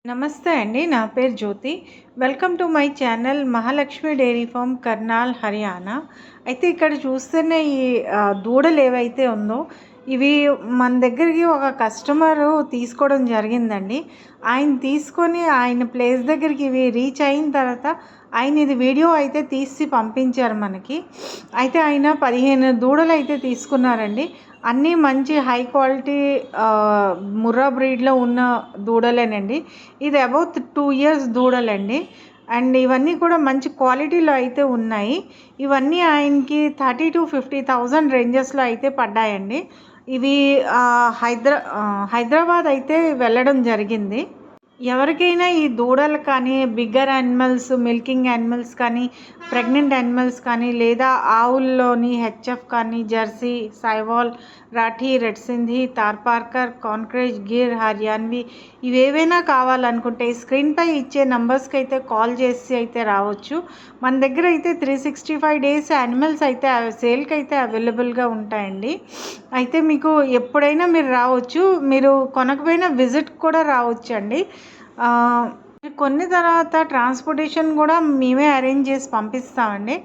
నమస్తే అండి. నా పేరు Jyoti. Welcome to my channel Mahalakshmi dairy farm Karnal, Haryana. అయితే ఇక్కడ చూస్తున్న ఈ దూడలు ఏవైతే ఉందో ఇవి మన దగ్గరికి ఒక కస్టమరు తీసుకోవడం జరిగిందండి. ఆయన తీసుకొని ఆయన ప్లేస్ దగ్గరికి ఇవి రీచ్ అయిన తర్వాత ఆయన ఇది వీడియో అయితే తీసి పంపించారు మనకి. అయితే ఆయన 15 దూడలు అయితే తీసుకున్నారండి. అన్నీ మంచి హై క్వాలిటీ ముర్రా బ్రీడ్లో ఉన్న దూడలేనండి. ఇది అబౌట్ 2 ఇయర్స్ దూడలండి. అండ్ ఇవన్నీ కూడా మంచి క్వాలిటీలో అయితే ఉన్నాయి. ఇవన్నీ ఆయనకి 30,000-50,000 రేంజెస్లో అయితే పడ్డాయండి. ఇవి హైదరాబాద్ అయితే వెళ్ళడం జరిగింది. ఎవరికైనా ఈ దూడలు కానీ, బిగ్గర్ యానిమల్స్, మిల్కింగ్ యానిమల్స్ కానీ, ప్రెగ్నెంట్ యానిమల్స్ కానీ, లేదా ఆవుల్లోని హెచ్ఎఫ్ కానీ, జెర్సీ, సైవాల్, రాఠీ, రెడ్ సింధీ, తార్పార్కర్, కాన్క్రేజ్, గిర్, హర్యాన్వి ఇవేవైనా కావాలనుకుంటే ఈ స్క్రీన్పై ఇచ్చే నంబర్స్కి అయితే కాల్ చేసి అయితే రావచ్చు. మన దగ్గర అయితే 365 డేస్ యానిమల్స్ అయితే సేల్కి అయితే అవైలబుల్గా ఉంటాయండి. అయితే మీకు ఎప్పుడైనా మీరు రావచ్చు. మీరు కొనకపోయినా విజిట్ కూడా రావచ్చు అండి. కొన్ని తర్వాత ట్రాన్స్పోర్టేషన్ కూడా మేమే అరేంజ్ చేసి పంపిస్తామండి.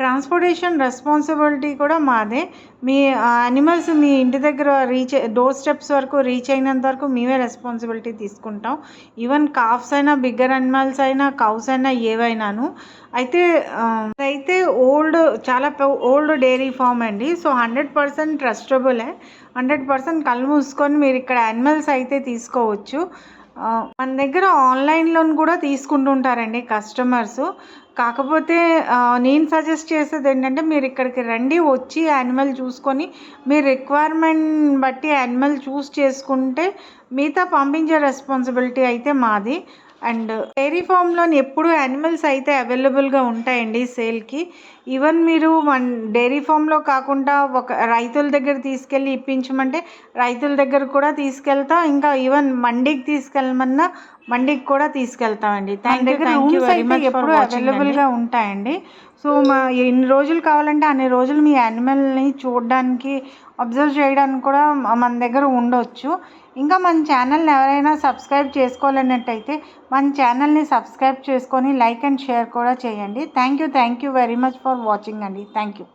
ట్రాన్స్పోర్టేషన్ రెస్పాన్సిబిలిటీ కూడా మాదే. మీ యానిమల్స్ మీ ఇంటి దగ్గర డోర్ స్టెప్స్ వరకు రీచ్ అయినంత వరకు మేమే రెస్పాన్సిబిలిటీ తీసుకుంటాం. ఈవెన్ కాఫ్స్ అయినా, బిగ్గర్ యానిమల్స్ అయినా, కౌస్ అయినా ఏవైనాను. అయితే ఇదైతే చాలా ఓల్డ్ డైరీ ఫామ్ అండి. సో 100% ట్రస్టబులే. 100% కళ్ళు మూసుకొని మీరు ఇక్కడ యానిమల్స్ అయితే తీసుకోవచ్చు. మన దగ్గర ఆన్లైన్లో కూడా తీసుకుంటుంటారండి కస్టమర్స్. కాకపోతే నేను సజెస్ట్ చేసేది ఏంటంటే మీరు ఇక్కడికి రండి, వచ్చి యానిమల్ చూసుకొని మీ రిక్వైర్మెంట్ బట్టి యానిమల్ చూస్ చేసుకుంటే మిగతా పంపించే రెస్పాన్సిబిలిటీ అయితే మాది. అండ్ డైరీ ఫామ్లోని ఎప్పుడు యానిమల్స్ అయితే అవైలబుల్గా ఉంటాయండి సేల్కి. ఈవెన్ మీరు మన డైరీ ఫామ్లో కాకుండా ఒక రైతుల దగ్గర తీసుకెళ్ళి ఇప్పించమంటే రైతుల దగ్గర కూడా తీసుకెళ్తాం. ఇంకా ఈవెన్ మండికి తీసుకెళ్ళమన్నా మండికి కూడా తీసుకెళ్తామండి. Thank you very much. ఎప్పుడు అవైలబుల్గా ఉంటాయండి. సో ఎన్ని రోజులు కావాలంటే అన్ని రోజులు మీ యానిమల్ని చూడడానికి, అబ్జర్వ్ చేయడానికి కూడా మన దగ్గర ఉండొచ్చు. ఇంకా మన ఛానల్ని ఎవరైనా సబ్స్క్రైబ్ చేసుకోవాలన్నట్టయితే మన ఛానల్ని సబ్స్క్రైబ్ చేసుకొని లైక్ అండ్ షేర్ కూడా చేయండి. Thank you very much for watching అండి. Thank you.